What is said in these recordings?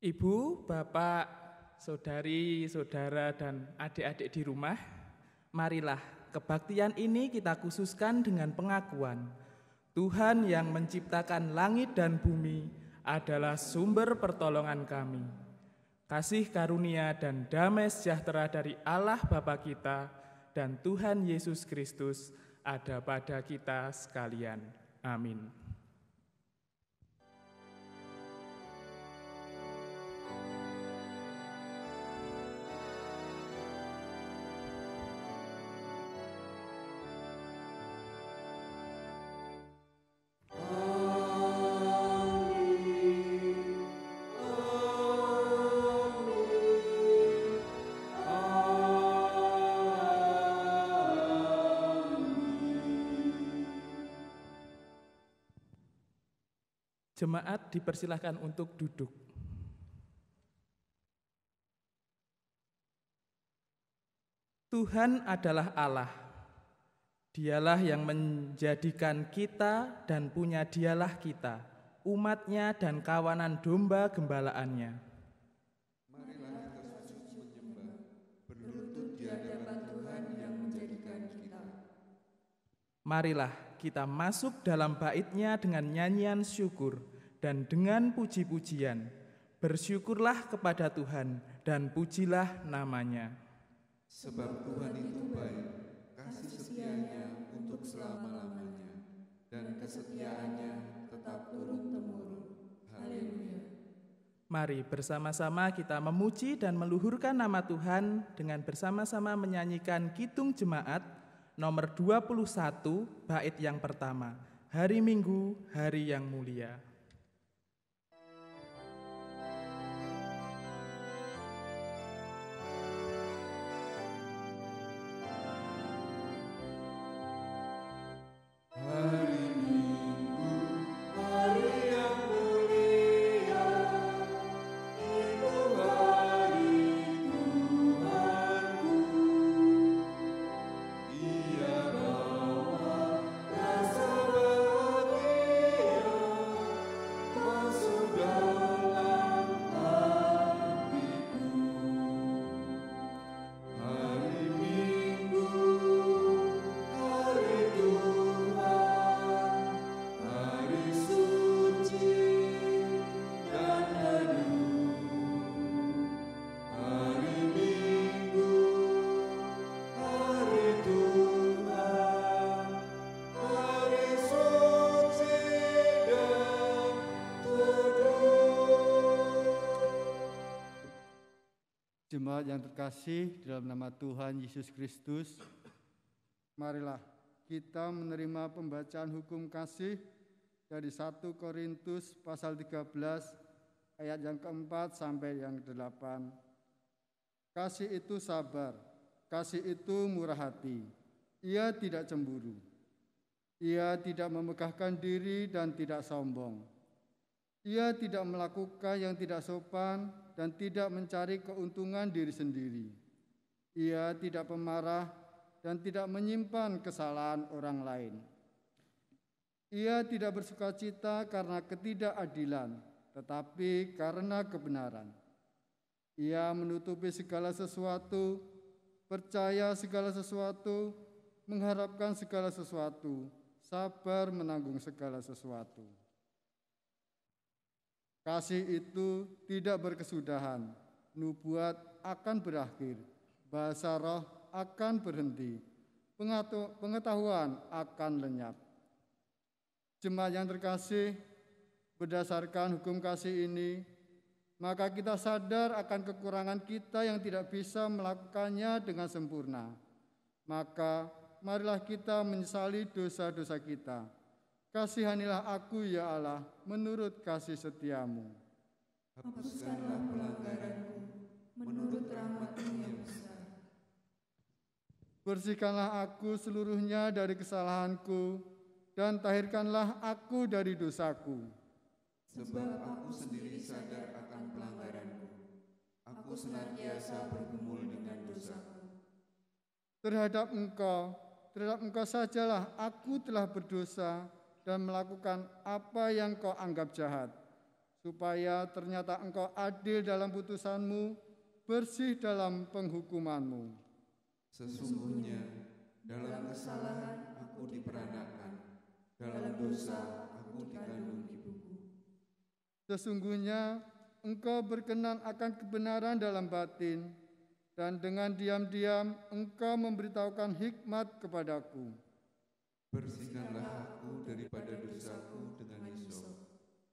Ibu, Bapak, Saudari, Saudara, dan adik-adik di rumah, marilah kebaktian ini kita khususkan dengan pengakuan Tuhan yang menciptakan langit dan bumi adalah sumber pertolongan kami. Kasih karunia dan damai sejahtera dari Allah Bapa kita dan Tuhan Yesus Kristus ada pada kita sekalian. Amin. Jemaat dipersilahkan untuk duduk. Tuhan adalah Allah. Dialah yang menjadikan kita dan punya dialah kita, umatnya dan kawanan domba gembalaannya. Marilah kita sujud menyembah, berlutut di hadapan Tuhan yang menjadikan kita. Marilah kita masuk dalam bait-Nya dengan nyanyian syukur dan dengan puji-pujian. Bersyukurlah kepada Tuhan dan pujilah nama-Nya. Sebab Tuhan itu baik, kasih setianya untuk selama-lamanya, dan kesetiaannya tetap turun-temurun. Haleluya. Mari bersama-sama kita memuji dan meluhurkan nama Tuhan dengan bersama-sama menyanyikan Kidung Jemaat nomor 21, bait yang pertama, Hari Minggu, Hari yang Mulia. Jemaat yang terkasih dalam nama Tuhan Yesus Kristus, marilah kita menerima pembacaan hukum kasih dari 1 Korintus pasal 13 ayat yang keempat sampai yang ke-8. Kasih itu sabar, kasih itu murah hati, ia tidak cemburu, ia tidak memegahkan diri dan tidak sombong. Ia tidak melakukan yang tidak sopan dan tidak mencari keuntungan diri sendiri. Ia tidak pemarah dan tidak menyimpan kesalahan orang lain. Ia tidak bersukacita karena ketidakadilan, tetapi karena kebenaran. Ia menutupi segala sesuatu, percaya segala sesuatu, mengharapkan segala sesuatu, sabar menanggung segala sesuatu. Kasih itu tidak berkesudahan, nubuat akan berakhir, bahasa roh akan berhenti, pengetahuan akan lenyap. Jemaat yang terkasih, berdasarkan hukum kasih ini, maka kita sadar akan kekurangan kita yang tidak bisa melakukannya dengan sempurna. Maka marilah kita menyesali dosa-dosa kita. Kasihanilah aku ya Allah menurut kasih setiamu. Hapuskanlah pelanggaranku menurut rahmat-Mu yang besar. Bersihkanlah aku seluruhnya dari kesalahanku dan tahirkanlah aku dari dosaku. Sebab aku sendiri sadar akan pelanggaranku. Aku senantiasa bergumul dengan dosaku. Terhadap engkau sajalah aku telah berdosa dan melakukan apa yang kau anggap jahat, supaya ternyata Engkau adil dalam putusan-Mu, bersih dalam penghukuman-Mu. Sesungguhnya dalam kesalahan aku diperanakan, dalam dosa aku dikandung ibuku. Sesungguhnya Engkau berkenan akan kebenaran dalam batin, dan dengan diam-diam Engkau memberitahukan hikmat kepadaku. Bersihkanlah aku daripada dosaku dengan hisop,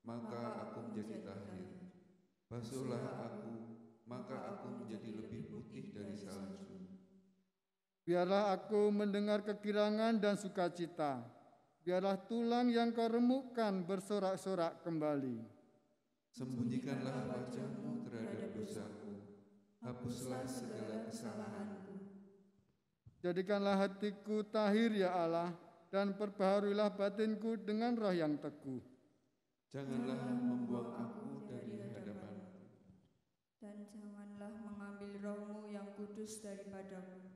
maka aku menjadi tahir. Basuhlah aku, maka aku menjadi lebih putih dari salju. Biarlah aku mendengar kegirangan dan sukacita. Biarlah tulang yang Kau remukkan bersorak-sorak kembali. Sembunyikanlah wajah-Mu terhadap dosaku, hapuslah segala kesalahanku. Jadikanlah hatiku tahir ya Allah, dan perbaharuilah batinku dengan roh yang teguh. Janganlah membuang aku dari hadapan-Mu, dan janganlah mengambil roh-Mu yang kudus daripadaku.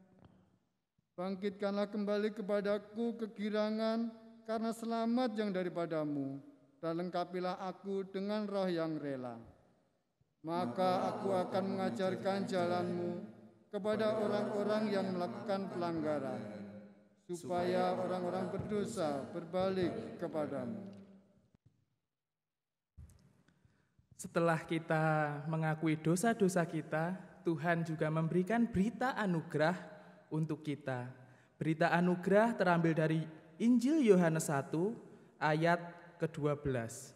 Bangkitkanlah kembali kepadaku kegirangan karena selamat yang daripadamu, dan lengkapilah aku dengan roh yang rela. Maka aku akan mengajarkan jalan-Mu kepada orang-orang yang melakukan pelanggaran, supaya orang-orang berdosa berbalik kepadamu. Setelah kita mengakui dosa-dosa kita, Tuhan juga memberikan berita anugerah untuk kita. Berita anugerah terambil dari Injil Yohanes 1 ayat ke-12.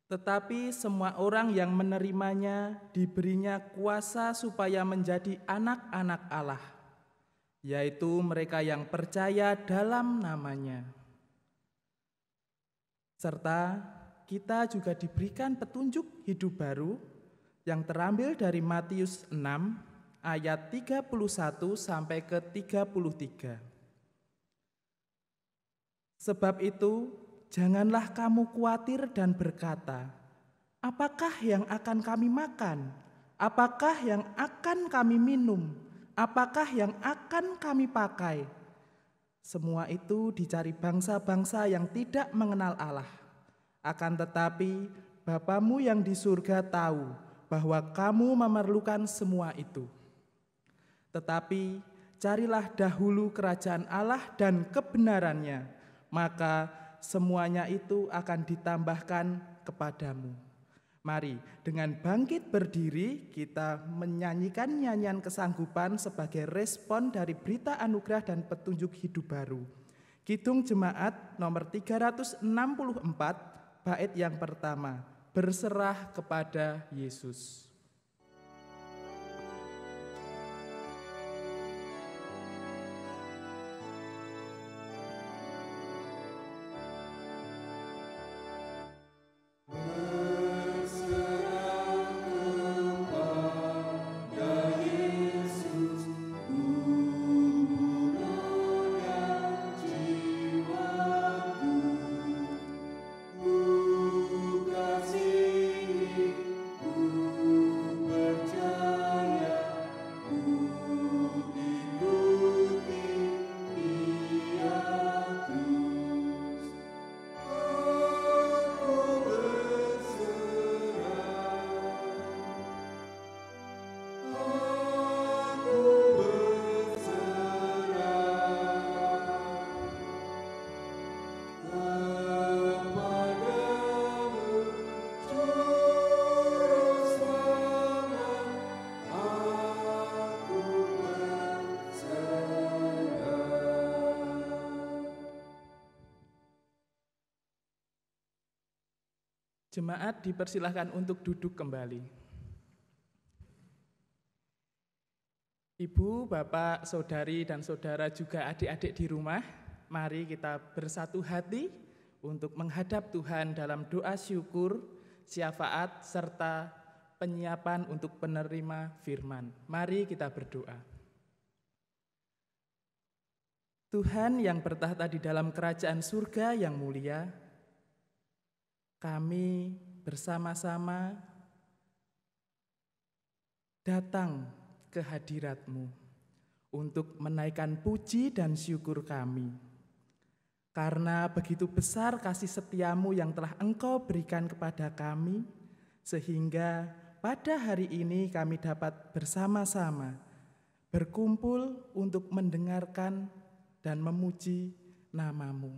Tetapi semua orang yang menerimanya diberinya kuasa supaya menjadi anak-anak Allah, yaitu mereka yang percaya dalam namanya. Serta kita juga diberikan petunjuk hidup baru yang terambil dari Matius 6 ayat 31 sampai ke 33. Sebab itu, janganlah kamu khawatir dan berkata, apakah yang akan kami makan? Apakah yang akan kami minum? Apakah yang akan kami pakai? Semua itu dicari bangsa-bangsa yang tidak mengenal Allah. Akan tetapi, Bapamu yang di surga tahu bahwa kamu memerlukan semua itu. Tetapi carilah dahulu kerajaan Allah dan kebenarannya, maka semuanya itu akan ditambahkan kepadamu. Mari dengan bangkit berdiri kita menyanyikan nyanyian kesanggupan sebagai respon dari berita anugerah dan petunjuk hidup baru. Kidung Jemaat nomor 364, bait yang pertama, berserah kepada Yesus. Jemaat dipersilahkan untuk duduk kembali. Ibu, Bapak, Saudari, dan Saudara juga adik-adik di rumah, mari kita bersatu hati untuk menghadap Tuhan dalam doa syukur, syafaat, serta penyiapan untuk penerima firman. Mari kita berdoa. Tuhan yang bertahta di dalam kerajaan surga yang mulia, kami bersama-sama datang ke hadirat-Mu untuk menaikkan puji dan syukur kami. Karena begitu besar kasih setiamu yang telah Engkau berikan kepada kami, sehingga pada hari ini kami dapat bersama-sama berkumpul untuk mendengarkan dan memuji nama-Mu.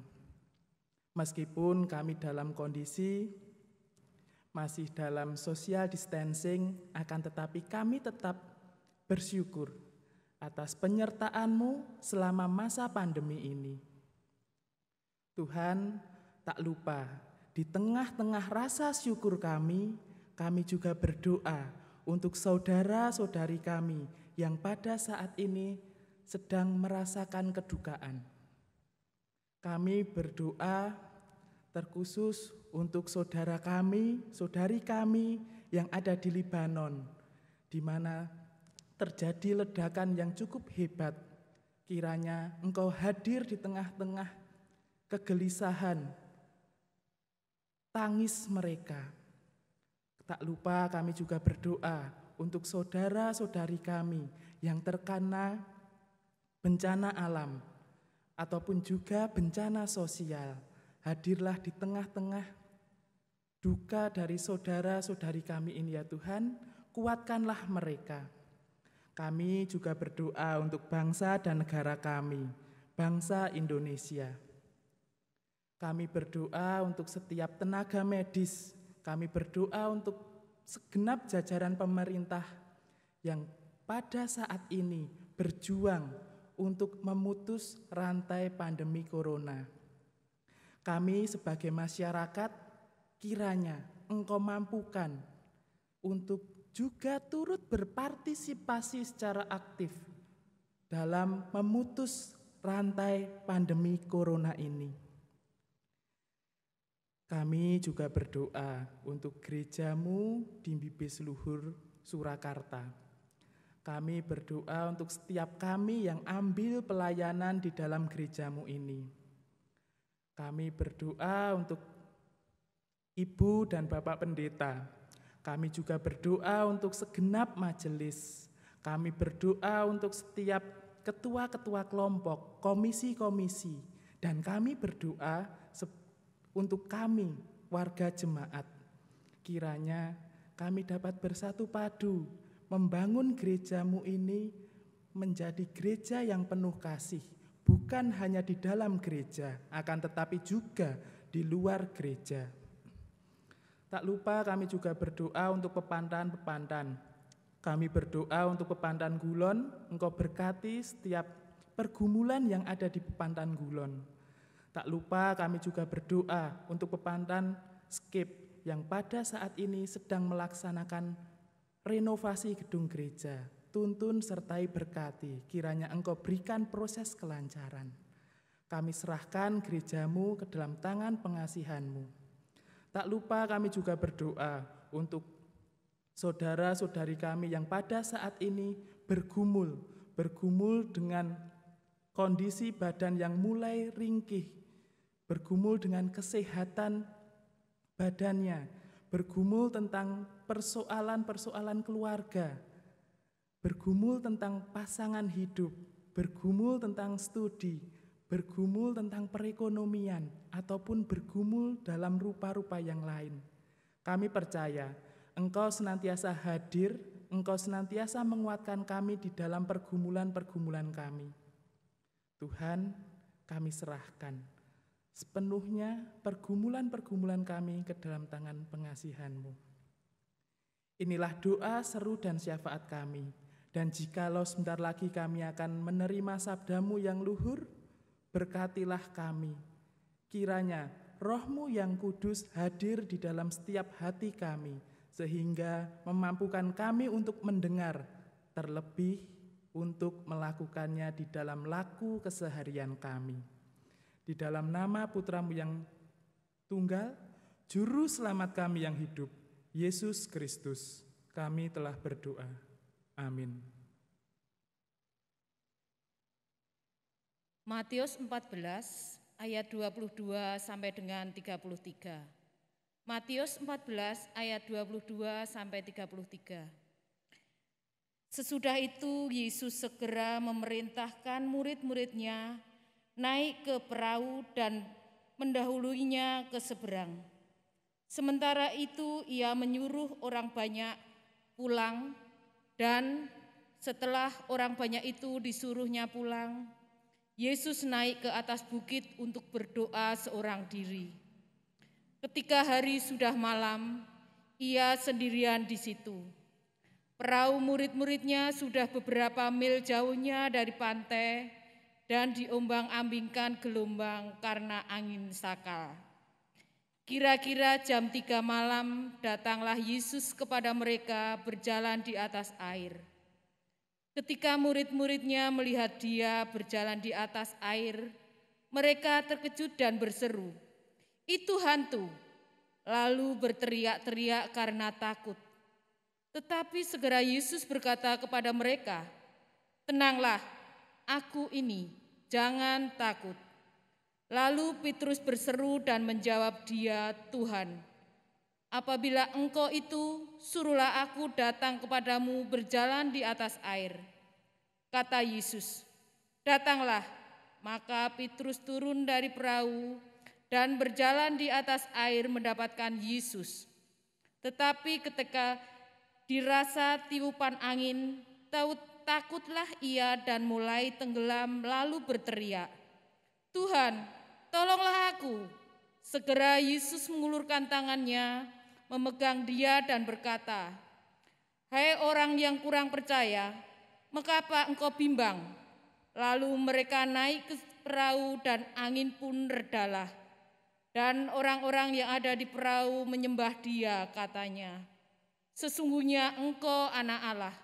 Meskipun kami dalam kondisi masih dalam social distancing, akan tetapi kami tetap bersyukur atas penyertaan-Mu selama masa pandemi ini. Tuhan, tak lupa di tengah-tengah rasa syukur kami juga berdoa untuk saudara-saudari kami yang pada saat ini sedang merasakan kedukaan. Kami berdoa terkhusus untuk saudara kami, saudari kami yang ada di Libanon, di mana terjadi ledakan yang cukup hebat. Kiranya Engkau hadir di tengah-tengah kegelisahan, tangis mereka. Tak lupa kami juga berdoa untuk saudara-saudari kami yang terkena bencana alam ataupun juga bencana sosial. Hadirlah di tengah-tengah duka dari saudara-saudari kami ini ya Tuhan, kuatkanlah mereka. Kami juga berdoa untuk bangsa dan negara kami, bangsa Indonesia. Kami berdoa untuk setiap tenaga medis, kami berdoa untuk segenap jajaran pemerintah yang pada saat ini berjuang untuk memutus rantai pandemi corona. Kami sebagai masyarakat, kiranya Engkau mampukan untuk juga turut berpartisipasi secara aktif dalam memutus rantai pandemi corona ini. Kami juga berdoa untuk gereja-Mu di Bibis Luhur, Surakarta. Kami berdoa untuk setiap kami yang ambil pelayanan di dalam gereja-Mu ini. Kami berdoa untuk Ibu dan Bapak Pendeta. Kami juga berdoa untuk segenap majelis. Kami berdoa untuk setiap ketua-ketua kelompok, komisi-komisi. Dan kami berdoa untuk kami, warga jemaat. Kiranya kami dapat bersatu padu, membangun gereja-Mu ini menjadi gereja yang penuh kasih. Bukan hanya di dalam gereja, akan tetapi juga di luar gereja. Tak lupa kami juga berdoa untuk pepandan-pepandan. Kami berdoa untuk pepandan Gulon, Engkau berkati setiap pergumulan yang ada di pepandan Gulon. Tak lupa kami juga berdoa untuk pepandan Skip yang pada saat ini sedang melaksanakan renovasi gedung gereja. Tuntun sertai berkati, kiranya Engkau berikan proses kelancaran. Kami serahkan gereja-Mu ke dalam tangan pengasihan-Mu. Tak lupa kami juga berdoa untuk saudara-saudari kami yang pada saat ini bergumul dengan kondisi badan yang mulai ringkih, bergumul dengan kesehatan badannya, bergumul tentang persoalan-persoalan keluarga, bergumul tentang pasangan hidup, bergumul tentang studi, bergumul tentang perekonomian, ataupun bergumul dalam rupa-rupa yang lain. Kami percaya Engkau senantiasa hadir, Engkau senantiasa menguatkan kami di dalam pergumulan-pergumulan kami. Tuhan, kami serahkan sepenuhnya pergumulan-pergumulan kami ke dalam tangan pengasihan-Mu. Inilah doa, seru, dan syafaat kami. Dan jikalau sebentar lagi kami akan menerima sabda-Mu yang luhur, berkatilah kami. Kiranya Roh-Mu yang kudus hadir di dalam setiap hati kami, sehingga memampukan kami untuk mendengar, terlebih untuk melakukannya di dalam laku keseharian kami. Di dalam nama Putra-Mu yang tunggal, Juru Selamat kami yang hidup, Yesus Kristus, kami telah berdoa. Amin. Matius 14 ayat 22 sampai dengan 33. Matius 14 ayat 22 sampai 33. Sesudah itu Yesus segera memerintahkan murid-muridnya naik ke perahu dan mendahuluinya ke seberang. Sementara itu ia menyuruh orang banyak pulang, dan setelah orang banyak itu disuruhnya pulang, Yesus naik ke atas bukit untuk berdoa seorang diri. Ketika hari sudah malam, ia sendirian di situ. Perahu murid-muridnya sudah beberapa mil jauhnya dari pantai dan diombang-ambingkan gelombang karena angin sakal. Kira-kira jam 3 malam datanglah Yesus kepada mereka berjalan di atas air. Ketika murid-muridnya melihat dia berjalan di atas air, mereka terkejut dan berseru, "Itu hantu!" Lalu berteriak-teriak karena takut. Tetapi segera Yesus berkata kepada mereka, "Tenanglah, aku ini, jangan takut." Lalu Petrus berseru dan menjawab dia, "Tuhan, apabila Engkau itu, suruhlah aku datang kepadamu berjalan di atas air." Kata Yesus, "Datanglah." Maka Petrus turun dari perahu dan berjalan di atas air mendapatkan Yesus. Tetapi ketika dirasa tiupan angin, takutlah ia dan mulai tenggelam lalu berteriak, "Tuhan, tolonglah aku." Segera Yesus mengulurkan tangannya, memegang dia dan berkata, "Hai orang yang kurang percaya, mengapa engkau bimbang?" Lalu mereka naik ke perahu dan angin pun redalah. Dan orang-orang yang ada di perahu menyembah dia, katanya, "Sesungguhnya engkau anak Allah."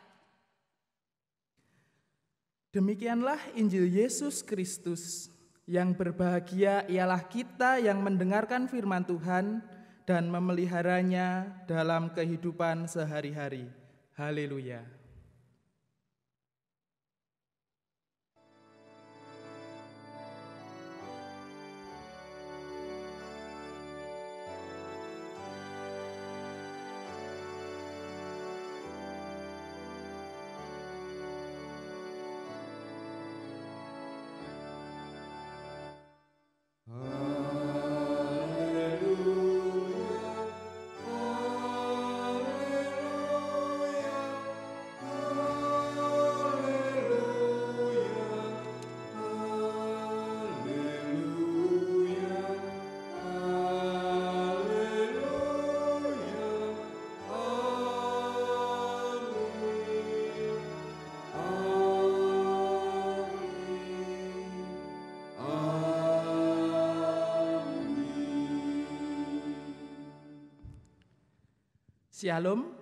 Demikianlah Injil Yesus Kristus. Yang berbahagia ialah kita yang mendengarkan firman Tuhan dan memeliharanya dalam kehidupan sehari-hari. Haleluya. Shalom,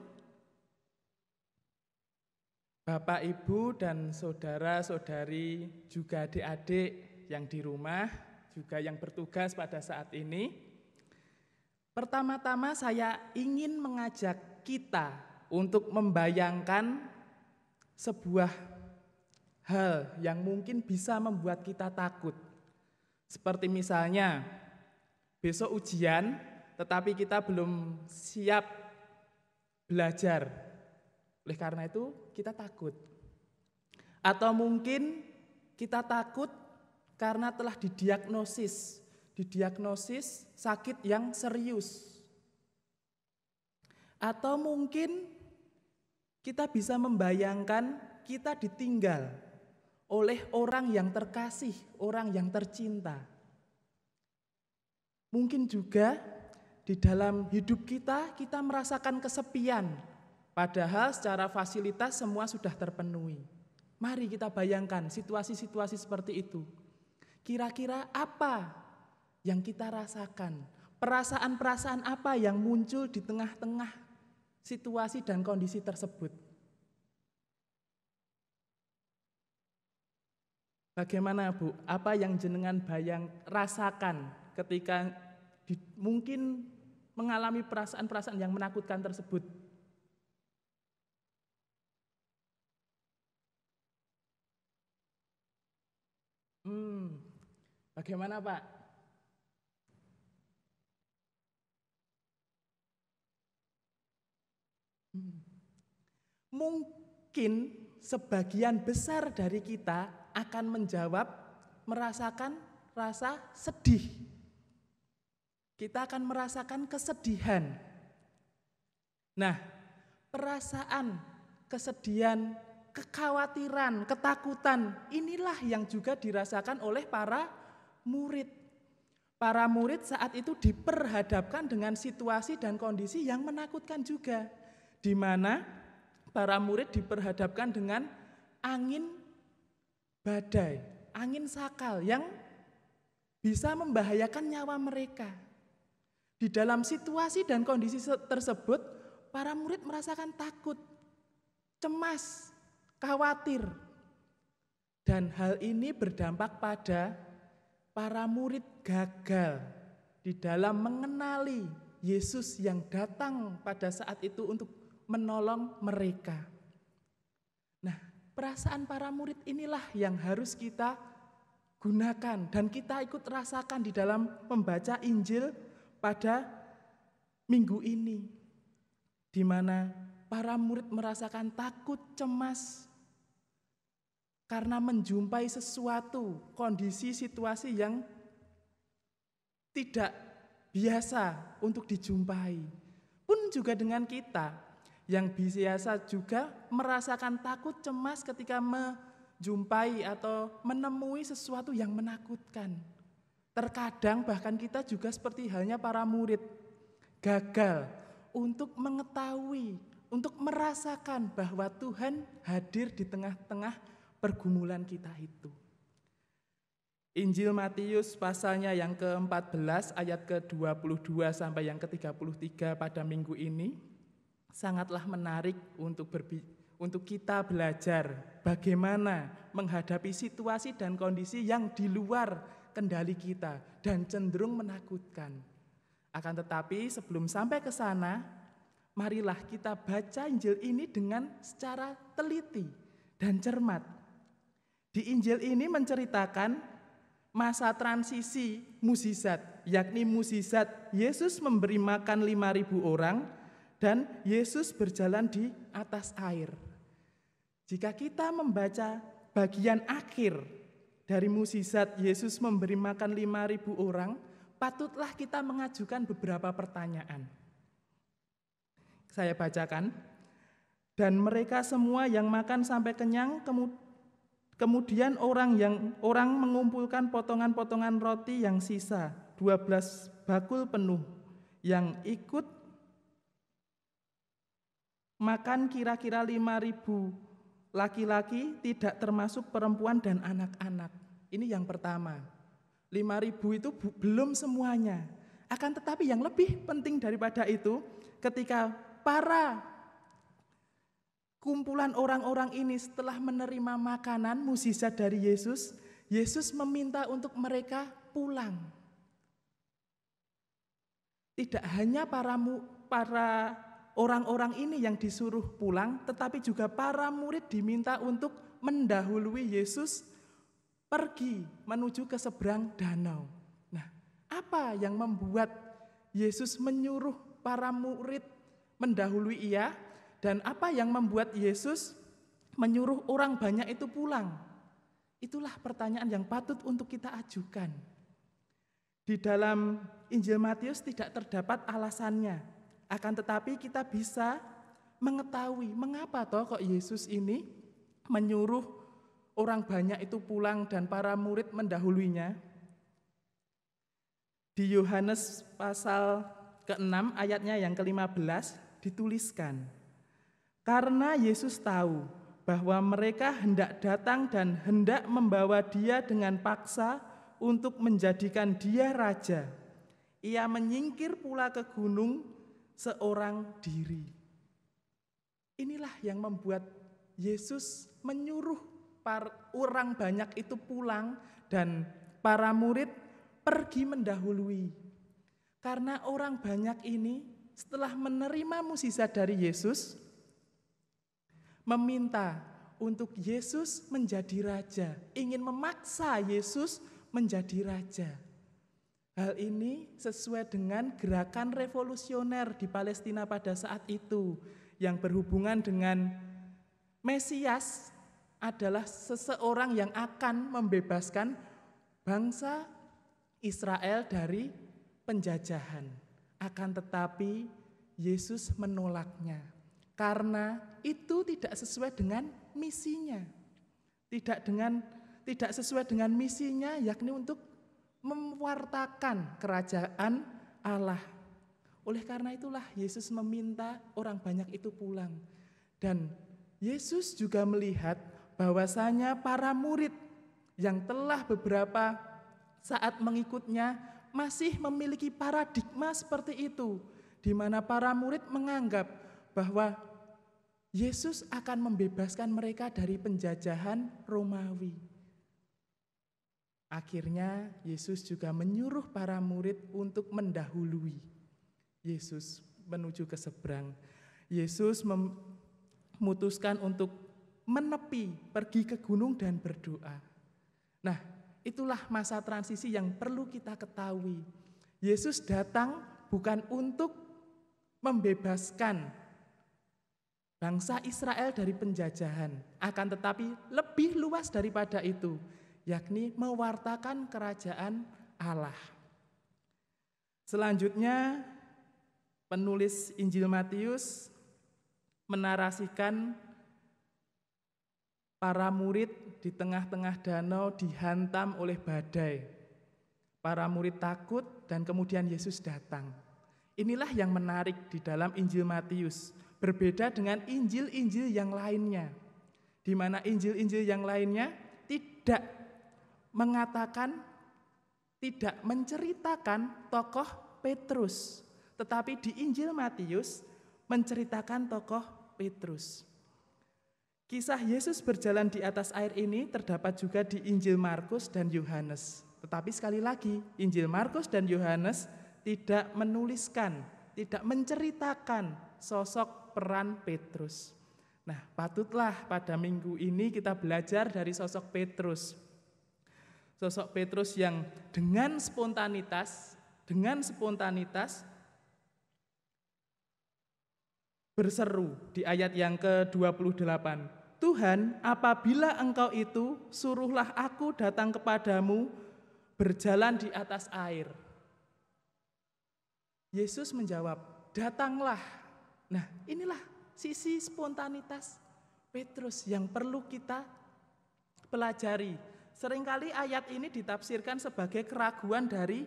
Bapak, Ibu, dan saudara-saudari, juga adik-adik yang di rumah, juga yang bertugas pada saat ini. Pertama-tama saya ingin mengajak kita untuk membayangkan sebuah hal yang mungkin bisa membuat kita takut. Seperti misalnya, besok ujian, tetapi kita belum siap belajar. Oleh karena itu kita takut. Atau mungkin kita takut karena telah didiagnosis sakit yang serius. Atau mungkin kita bisa membayangkan kita ditinggal oleh orang yang terkasih, orang yang tercinta. Mungkin juga di dalam hidup kita merasakan kesepian, padahal secara fasilitas semua sudah terpenuhi. Mari kita bayangkan situasi-situasi seperti itu. Kira-kira apa yang kita rasakan? Perasaan-perasaan apa yang muncul di tengah-tengah situasi dan kondisi tersebut? Bagaimana, Bu? Apa yang jenengan rasakan ketika mungkin mengalami perasaan-perasaan yang menakutkan tersebut? Bagaimana, Pak? Mungkin sebagian besar dari kita akan menjawab merasakan rasa sedih. Kita akan merasakan kesedihan. Nah, perasaan kesedihan, kekhawatiran, ketakutan, inilah yang juga dirasakan oleh para murid. Para murid saat itu diperhadapkan dengan situasi dan kondisi yang menakutkan juga, di mana para murid diperhadapkan dengan angin badai, angin sakal yang bisa membahayakan nyawa mereka. Di dalam situasi dan kondisi tersebut, para murid merasakan takut, cemas, khawatir. Dan hal ini berdampak pada para murid gagal di dalam mengenali Yesus yang datang pada saat itu untuk menolong mereka. Nah, perasaan para murid inilah yang harus kita gunakan dan kita ikut rasakan di dalam membaca Injil pada minggu ini, di mana para murid merasakan takut, cemas, karena menjumpai sesuatu, kondisi, situasi yang tidak biasa untuk dijumpai. Pun juga dengan kita, yang biasa juga merasakan takut, cemas ketika menjumpai atau menemui sesuatu yang menakutkan. Terkadang bahkan kita juga seperti halnya para murid, gagal untuk mengetahui, untuk merasakan bahwa Tuhan hadir di tengah-tengah pergumulan kita itu. Injil Matius pasalnya yang ke-14 ayat ke-22 sampai yang ke-33 pada minggu ini sangatlah menarik untuk kita belajar bagaimana menghadapi situasi dan kondisi yang di luar kendali kita dan cenderung menakutkan. Akan tetapi sebelum sampai ke sana, marilah kita baca Injil ini dengan secara teliti dan cermat. Di Injil ini menceritakan masa transisi mukjizat, yakni mukjizat Yesus memberi makan 5.000 orang dan Yesus berjalan di atas air. Jika kita membaca bagian akhir dari mukjizat Yesus memberi makan 5.000 orang, patutlah kita mengajukan beberapa pertanyaan. Saya bacakan. Dan mereka semua yang makan sampai kenyang, kemudian orang mengumpulkan potongan-potongan roti yang sisa, 12 bakul penuh, yang ikut makan kira-kira 5.000 laki-laki, tidak termasuk perempuan dan anak-anak. Ini yang pertama. 5.000 itu belum semuanya. Akan tetapi yang lebih penting daripada itu, ketika para kumpulan orang-orang ini setelah menerima makanan mukjizat dari Yesus, Yesus meminta untuk mereka pulang. Tidak hanya para orang-orang ini yang disuruh pulang, tetapi juga para murid diminta untuk mendahului Yesus pergi menuju ke seberang danau. Nah, apa yang membuat Yesus menyuruh para murid mendahului ia, dan apa yang membuat Yesus menyuruh orang banyak itu pulang? Itulah pertanyaan yang patut untuk kita ajukan. Di dalam Injil Matius tidak terdapat alasannya. Akan tetapi kita bisa mengetahui mengapa kok Yesus ini menyuruh orang banyak itu pulang dan para murid mendahulunya. Di Yohanes pasal ke-6 ayatnya yang ke-15 dituliskan, karena Yesus tahu bahwa mereka hendak datang dan hendak membawa dia dengan paksa untuk menjadikan dia raja. Ia menyingkir pula ke gunung seorang diri. Inilah yang membuat Yesus menyuruh orang banyak itu pulang dan para murid pergi mendahului. Karena orang banyak ini setelah menerima mukjizat dari Yesus, meminta untuk Yesus menjadi raja, ingin memaksa Yesus menjadi raja. Hal ini sesuai dengan gerakan revolusioner di Palestina pada saat itu yang berhubungan dengan Mesias adalah seseorang yang akan membebaskan bangsa Israel dari penjajahan. Akan tetapi Yesus menolaknya karena itu tidak sesuai dengan misinya. Tidak sesuai dengan misinya, yakni untuk mewartakan kerajaan Allah. Oleh karena itulah Yesus meminta orang banyak itu pulang. Dan Yesus juga melihat bahwasanya para murid yang telah beberapa saat mengikutnya masih memiliki paradigma seperti itu, di mana para murid menganggap bahwa Yesus akan membebaskan mereka dari penjajahan Romawi. Akhirnya Yesus juga menyuruh para murid untuk mendahului Yesus menuju ke seberang. Yesus memutuskan untuk menepi, pergi ke gunung dan berdoa. Nah, itulah masa transisi yang perlu kita ketahui. Yesus datang bukan untuk membebaskan bangsa Israel dari penjajahan, akan tetapi lebih luas daripada itu, yakni mewartakan kerajaan Allah. Selanjutnya, penulis Injil Matius menarasikan para murid di tengah-tengah danau dihantam oleh badai. Para murid takut dan kemudian Yesus datang. Inilah yang menarik di dalam Injil Matius. Berbeda dengan Injil-Injil yang lainnya. Di mana Injil-Injil yang lainnya tidak mengatakan, tidak menceritakan tokoh Petrus. Tetapi di Injil Matius menceritakan tokoh Petrus. Kisah Yesus berjalan di atas air ini terdapat juga di Injil Markus dan Yohanes. Tetapi sekali lagi, Injil Markus dan Yohanes tidak menuliskan, tidak menceritakan sosok peran Petrus. Nah, patutlah pada minggu ini kita belajar dari sosok Petrus. Sosok Petrus yang dengan spontanitas berseru di ayat yang ke-28. Tuhan, apabila Engkau itu, suruhlah aku datang kepadamu berjalan di atas air. Yesus menjawab, datanglah. Nah, inilah sisi spontanitas Petrus yang perlu kita pelajari. Seringkali ayat ini ditafsirkan sebagai keraguan dari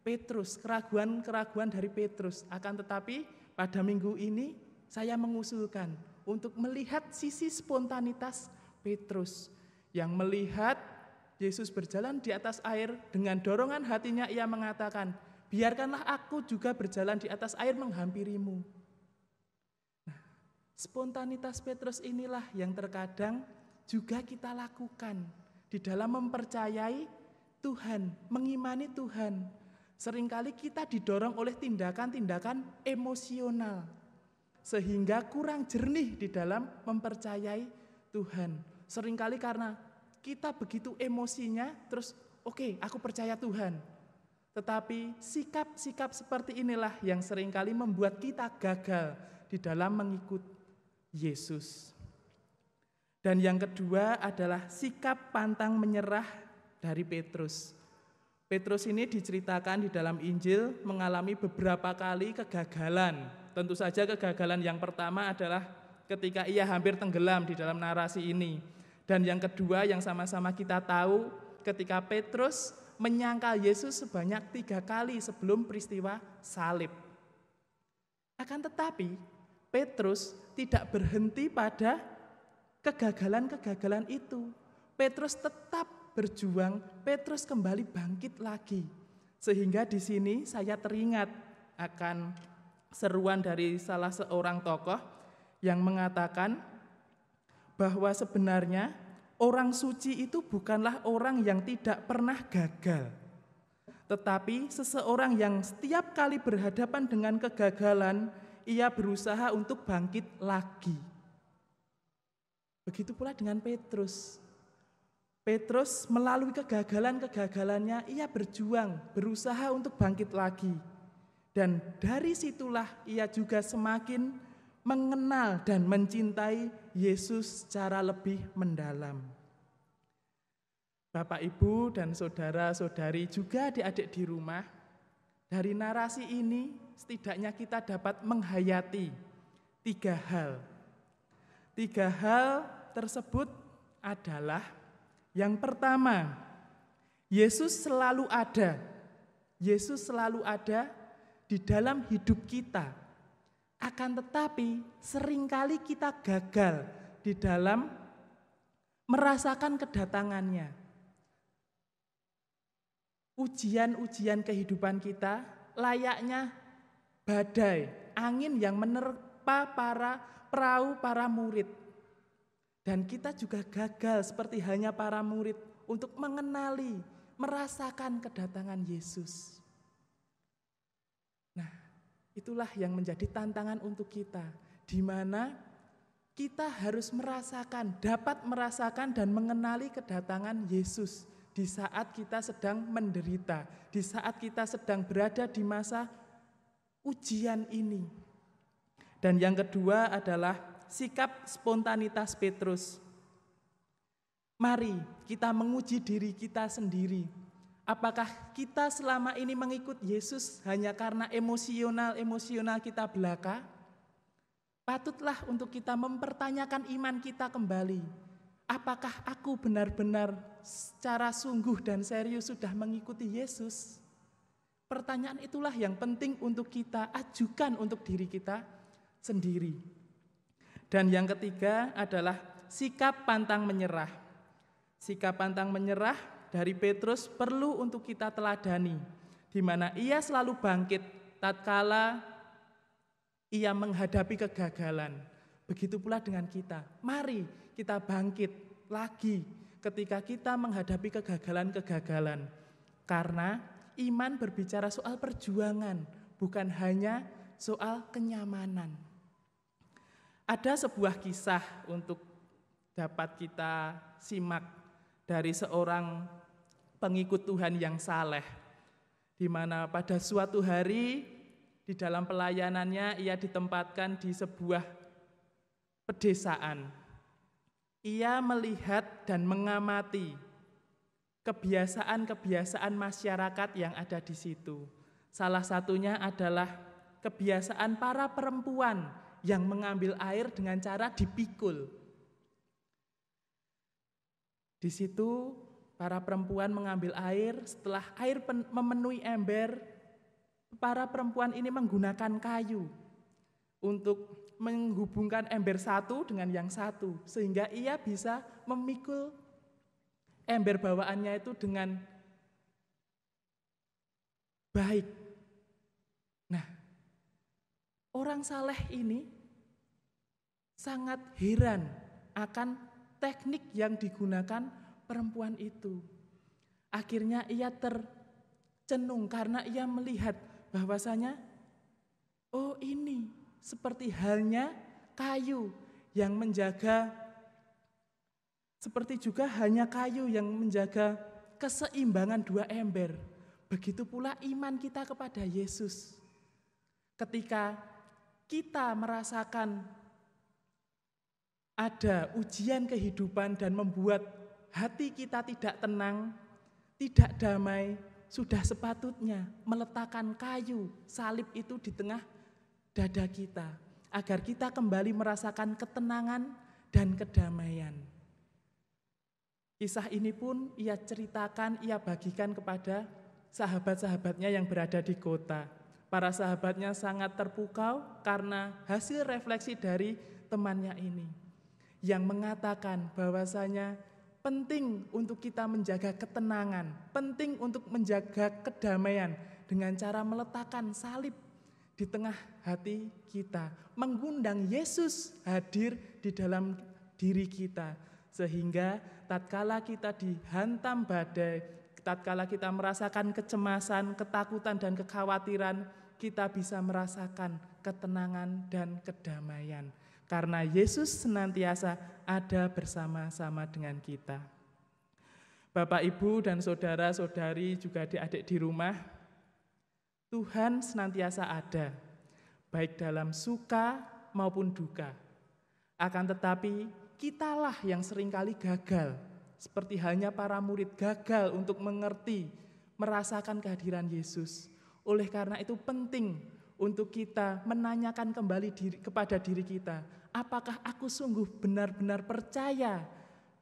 Petrus, keraguan dari Petrus. Akan tetapi pada minggu ini saya mengusulkan untuk melihat sisi spontanitas Petrus yang melihat Yesus berjalan di atas air, dengan dorongan hatinya ia mengatakan, biarkanlah aku juga berjalan di atas air menghampirimu. Nah, spontanitas Petrus inilah yang terkadang juga kita lakukan di dalam mempercayai Tuhan, mengimani Tuhan. Seringkali kita didorong oleh tindakan-tindakan emosional, sehingga kurang jernih di dalam mempercayai Tuhan. Seringkali karena kita begitu emosinya, terus oke, aku percaya Tuhan. Tetapi sikap-sikap seperti inilah yang seringkali membuat kita gagal di dalam mengikut Yesus. Dan yang kedua adalah sikap pantang menyerah dari Petrus. Petrus ini diceritakan di dalam Injil mengalami beberapa kali kegagalan. Tentu saja kegagalan yang pertama adalah ketika ia hampir tenggelam di dalam narasi ini. Dan yang kedua yang sama-sama kita tahu ketika Petrus menyangkal Yesus sebanyak 3 kali sebelum peristiwa salib. Akan tetapi Petrus tidak berhenti pada kegagalan-kegagalan itu. Petrus tetap berjuang, Petrus kembali bangkit lagi. Sehingga di sini saya teringat akan seruan dari salah seorang tokoh yang mengatakan bahwa sebenarnya orang suci itu bukanlah orang yang tidak pernah gagal, tetapi seseorang yang setiap kali berhadapan dengan kegagalan, ia berusaha untuk bangkit lagi. Begitu pula dengan Petrus. Petrus melalui kegagalan-kegagalannya, ia berjuang, berusaha untuk bangkit lagi. Dan dari situlah ia juga semakin mengenal dan mencintai Yesus secara lebih mendalam. Bapak, Ibu, dan saudara-saudari juga adik-adik di rumah, dari narasi ini setidaknya kita dapat menghayati 3 hal. 3 hal tersebut adalah yang pertama, Yesus selalu ada. Yesus selalu ada di dalam hidup kita. Akan tetapi seringkali kita gagal di dalam merasakan kedatangannya. Ujian-ujian kehidupan kita layaknya badai, angin yang menerpa para perahu para murid. Dan kita juga gagal seperti halnya para murid untuk mengenali, merasakan kedatangan Yesus. Nah, itulah yang menjadi tantangan untuk kita, di mana kita harus merasakan, dapat merasakan dan mengenali kedatangan Yesus di saat kita sedang menderita, di saat kita sedang berada di masa ujian ini. Dan yang kedua adalah sikap spontanitas Petrus. Mari kita menguji diri kita sendiri. Apakah kita selama ini mengikut Yesus hanya karena emosional kita belaka? Patutlah untuk kita mempertanyakan iman kita kembali. Apakah aku benar-benar secara sungguh dan serius sudah mengikuti Yesus? Pertanyaan itulah yang penting untuk kita ajukan untuk diri kita sendiri. Dan yang ketiga adalah sikap pantang menyerah. Sikap pantang menyerah dari Petrus perlu untuk kita teladani, di mana ia selalu bangkit tatkala ia menghadapi kegagalan. Begitu pula dengan kita. Mari kita bangkit lagi ketika kita menghadapi kegagalan-kegagalan. Karena iman berbicara soal perjuangan, bukan hanya soal kenyamanan. Ada sebuah kisah untuk dapat kita simak dari seorang pengikut Tuhan yang saleh, di mana pada suatu hari di dalam pelayanannya ia ditempatkan di sebuah pedesaan. Ia melihat dan mengamati kebiasaan-kebiasaan masyarakat yang ada di situ. Salah satunya adalah kebiasaan para perempuan yang mengambil air dengan cara dipikul. Di situ para perempuan mengambil air, setelah air memenuhi ember, para perempuan ini menggunakan kayu untuk menghubungkan ember satu dengan yang satu, sehingga ia bisa memikul ember bawaannya itu dengan baik. Nah, orang saleh ini sangat heran akan teknik yang digunakan perempuan itu. Akhirnya ia tercenung karena ia melihat bahwasanya, oh ini seperti halnya kayu yang menjaga, seperti juga hanya kayu yang menjaga keseimbangan 2 ember. Begitu pula iman kita kepada Yesus. Ketika kita merasakan ada ujian kehidupan dan membuat hati kita tidak tenang, tidak damai, sudah sepatutnya meletakkan kayu salib itu di tengah dada kita, agar kita kembali merasakan ketenangan dan kedamaian. Kisah ini pun ia ceritakan, ia bagikan kepada sahabat-sahabatnya yang berada di kota. Para sahabatnya sangat terpukau karena hasil refleksi dari temannya ini, yang mengatakan bahwasanya penting untuk kita menjaga ketenangan, penting untuk menjaga kedamaian dengan cara meletakkan salib di tengah hati kita, mengundang Yesus hadir di dalam diri kita, sehingga tatkala kita dihantam badai, tatkala kita merasakan kecemasan, ketakutan dan kekhawatiran, kita bisa merasakan ketenangan dan kedamaian. Karena Yesus senantiasa ada bersama-sama dengan kita. Bapak, Ibu, dan saudara-saudari juga adik-adik di rumah, Tuhan senantiasa ada, baik dalam suka maupun duka. Akan tetapi, kitalah yang seringkali gagal seperti halnya para murid gagal untuk mengerti, merasakan kehadiran Yesus. Oleh karena itu penting untuk kita menanyakan kembali kepada diri kita, apakah aku sungguh benar-benar percaya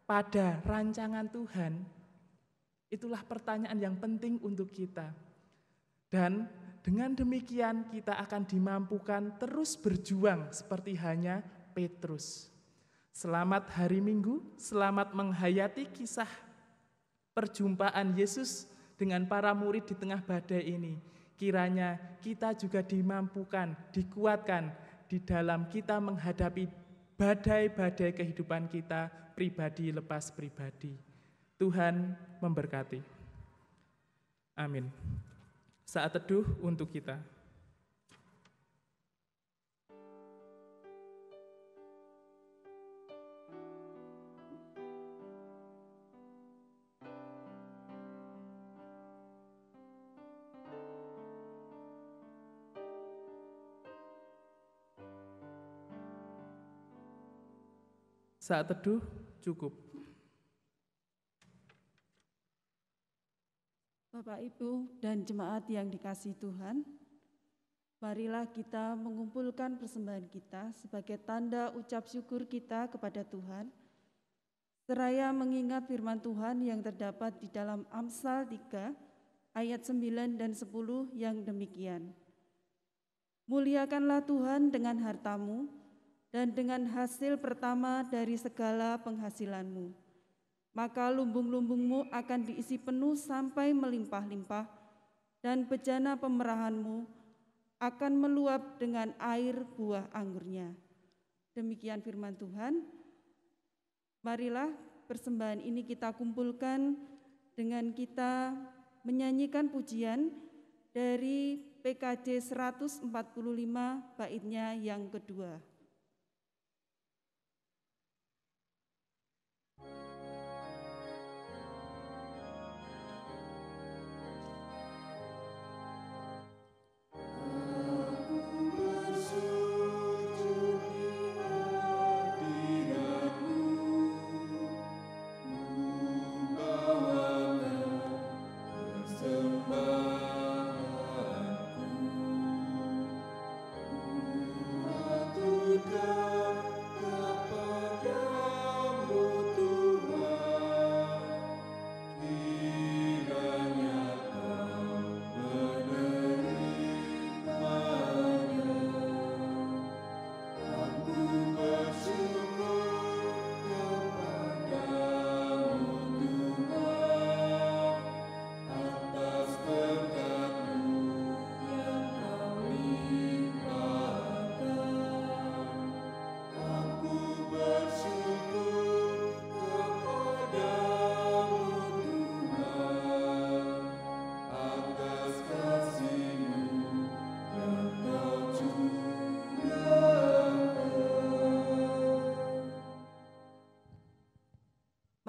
pada rancangan Tuhan? Itulah pertanyaan yang penting untuk kita. Dan dengan demikian kita akan dimampukan terus berjuang seperti halnya Petrus. Selamat hari Minggu, selamat menghayati kisah perjumpaan Yesus dengan para murid di tengah badai ini. Kiranya kita juga dimampukan, dikuatkan di dalam kita menghadapi badai-badai kehidupan kita pribadi lepas pribadi. Tuhan memberkati. Amin. Saat teduh untuk kita. Saat teduh cukup. Bapak, Ibu, dan jemaat yang dikasihi Tuhan, marilah kita mengumpulkan persembahan kita sebagai tanda ucap syukur kita kepada Tuhan, seraya mengingat firman Tuhan yang terdapat di dalam Amsal 3 ayat 9 dan 10 yang demikian. Muliakanlah Tuhan dengan hartamu dan dengan hasil pertama dari segala penghasilanmu. Maka lumbung-lumbungmu akan diisi penuh sampai melimpah-limpah, dan bejana pemerahanmu akan meluap dengan air buah anggurnya. Demikian firman Tuhan. Marilah persembahan ini kita kumpulkan dengan kita menyanyikan pujian dari PKJ 145 baitnya yang kedua.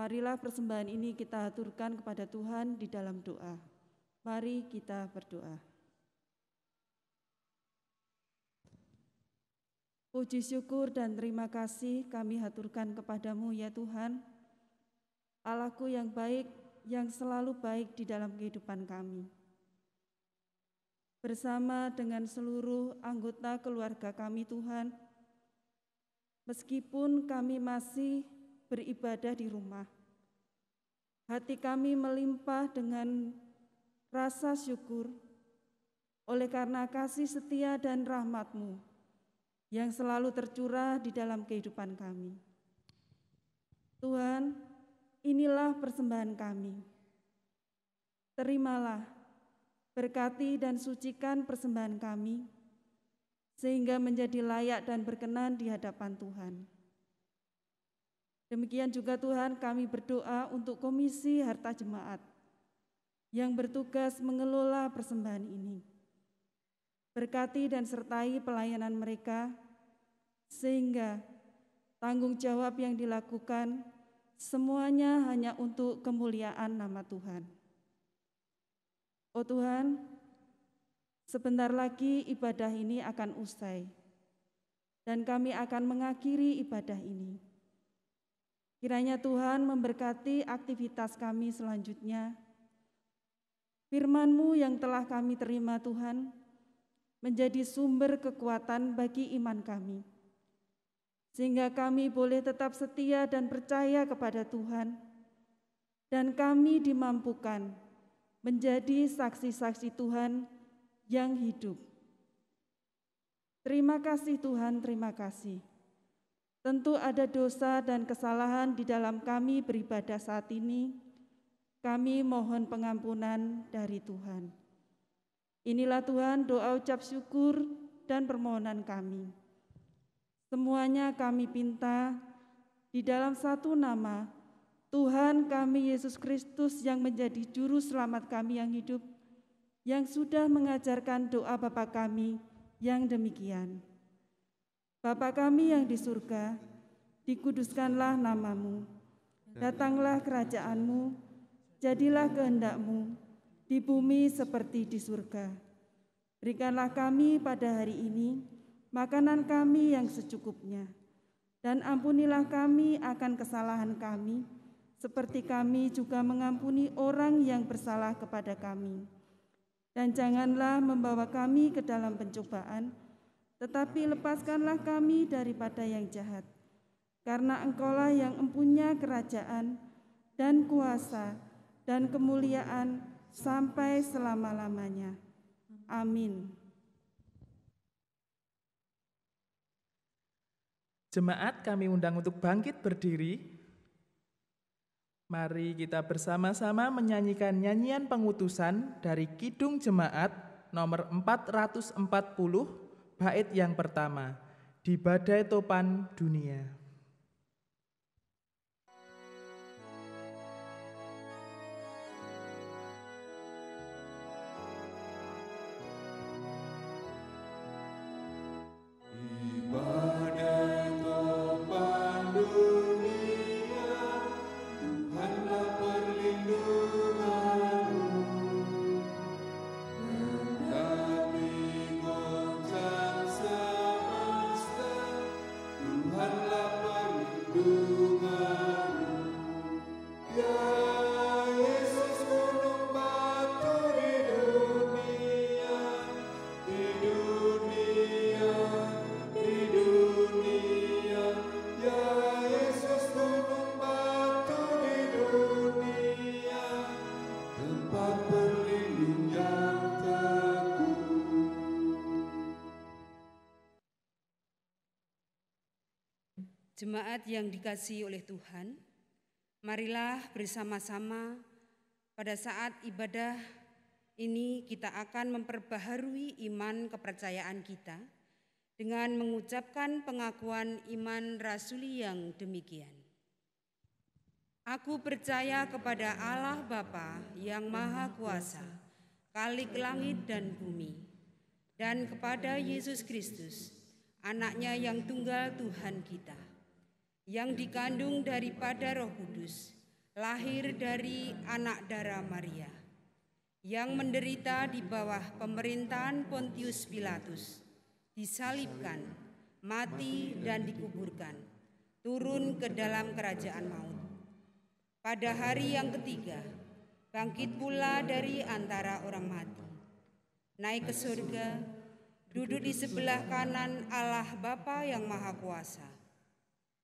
Marilah persembahan ini kita aturkan kepada Tuhan di dalam doa. Mari kita berdoa. Puji syukur dan terima kasih kami haturkan kepadamu ya Tuhan, Allahku yang baik, yang selalu baik di dalam kehidupan kami. Bersama dengan seluruh anggota keluarga kami Tuhan, meskipun kami masih beribadah di rumah, hati kami melimpah dengan rasa syukur oleh karena kasih setia dan rahmat-Mu yang selalu tercurah di dalam kehidupan kami. Tuhan, inilah persembahan kami. Terimalah, berkati dan sucikan persembahan kami, sehingga menjadi layak dan berkenan di hadapan Tuhan. Demikian juga Tuhan, kami berdoa untuk Komisi Harta Jemaat yang bertugas mengelola persembahan ini. Berkati dan sertai pelayanan mereka, sehingga tanggung jawab yang dilakukan semuanya hanya untuk kemuliaan nama Tuhan. Oh Tuhan, sebentar lagi ibadah ini akan usai, dan kami akan mengakhiri ibadah ini. Kiranya Tuhan memberkati aktivitas kami selanjutnya. Firman-Mu yang telah kami terima Tuhan, menjadi sumber kekuatan bagi iman kami. Sehingga kami boleh tetap setia dan percaya kepada Tuhan, dan kami dimampukan menjadi saksi-saksi Tuhan yang hidup. Terima kasih Tuhan, terima kasih. Tentu ada dosa dan kesalahan di dalam kami beribadah saat ini. Kami mohon pengampunan dari Tuhan. Inilah Tuhan doa ucap syukur dan permohonan kami. Semuanya kami pinta di dalam satu nama, Tuhan kami Yesus Kristus yang menjadi juru selamat kami yang hidup, yang sudah mengajarkan doa Bapa kami yang demikian. Bapa kami yang di surga, dikuduskanlah nama-Mu, datanglah kerajaan-Mu, jadilah kehendak-Mu, di bumi seperti di surga. Berikanlah kami pada hari ini makanan kami yang secukupnya, dan ampunilah kami akan kesalahan kami, seperti kami juga mengampuni orang yang bersalah kepada kami. Dan janganlah membawa kami ke dalam pencobaan, tetapi lepaskanlah kami daripada yang jahat. Karena Engkaulah yang empunya kerajaan dan kuasa dan kemuliaan sampai selama-lamanya. Amin. Jemaat kami undang untuk bangkit berdiri. Mari kita bersama-sama menyanyikan nyanyian pengutusan dari Kidung Jemaat nomor 440, bait yang pertama, Di Badai Topan Dunia. Jemaat yang dikasihi oleh Tuhan, marilah bersama-sama pada saat ibadah ini kita akan memperbaharui iman kepercayaan kita dengan mengucapkan pengakuan iman rasuli yang demikian. Aku percaya kepada Allah Bapa yang Maha Kuasa, Khalik langit dan bumi, dan kepada Yesus Kristus, Anaknya yang tunggal Tuhan kita, yang dikandung daripada Roh Kudus, lahir dari anak darah Maria, yang menderita di bawah pemerintahan Pontius Pilatus, disalibkan, mati dan dikuburkan, turun ke dalam kerajaan maut. Pada hari yang ketiga, bangkit pula dari antara orang mati, naik ke surga, duduk di sebelah kanan Allah Bapa yang Maha Kuasa,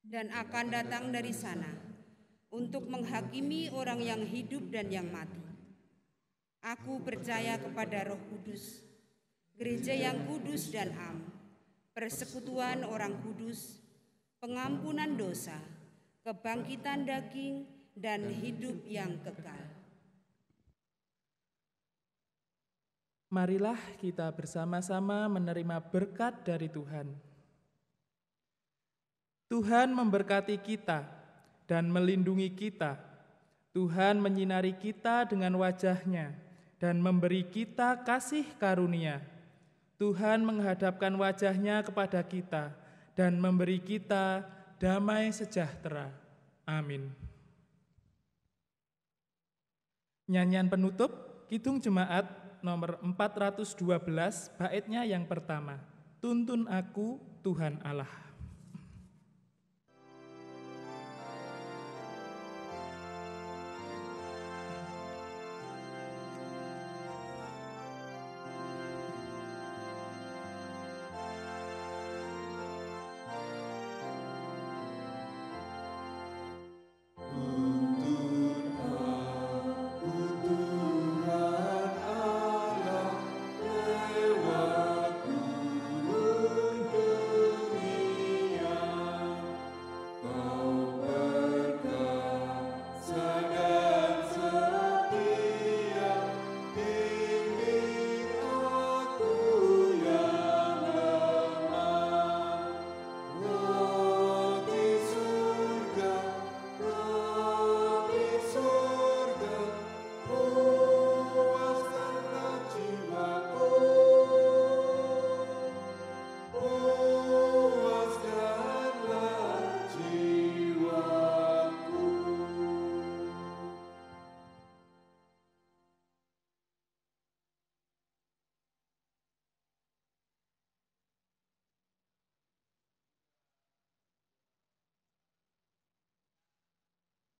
dan akan datang dari sana untuk menghakimi orang yang hidup dan yang mati. Aku percaya kepada Roh Kudus, gereja yang kudus dan am, persekutuan orang kudus, pengampunan dosa, kebangkitan daging, dan hidup yang kekal. Marilah kita bersama-sama menerima berkat dari Tuhan. Tuhan memberkati kita dan melindungi kita. Tuhan menyinari kita dengan wajah-Nya dan memberi kita kasih karunia. Tuhan menghadapkan wajah-Nya kepada kita dan memberi kita damai sejahtera. Amin. Nyanyian penutup, Kidung Jemaat nomor 412, baitnya yang pertama, Tuntun Aku Tuhan Allah.